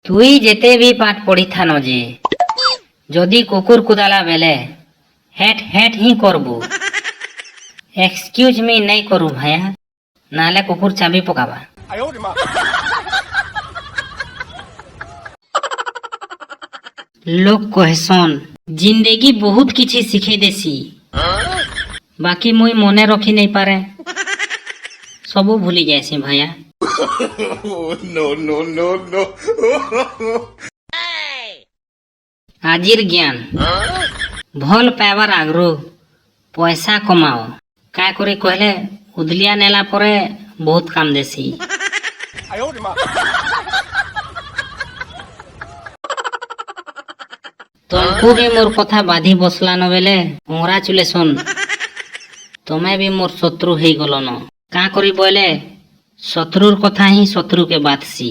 তুই যেতে বি পাঠ পড়িথান যে যদি কুকুর কুদালা বেলে হেট হেট হি করবু। এক্সকিউজ মি নাই করু ভাইয়া, নাহলে কুকুর চাবি পকাবা। লোক কহেসন জিন্দেগি বহুত কিছু শিখাই দেছি, বাকি মুই মনে রখি নাই পারে, সবু ভুলি যাইছি ভাইয়া। আজির জ্ঞান ভল পাইবার আগ্রহ পয়সা কমাও কায় করে কহলে উদলিয়া নেলা পরে বহুত কাম দেছি। तुमको भी मोर कथा बाधी बसलान बेले कंग्राचुलेसन, तुम्हें भी मोर शत्रु हो गलन। का करी बोले शत्रुर कथा ही शत्रु के बातसी।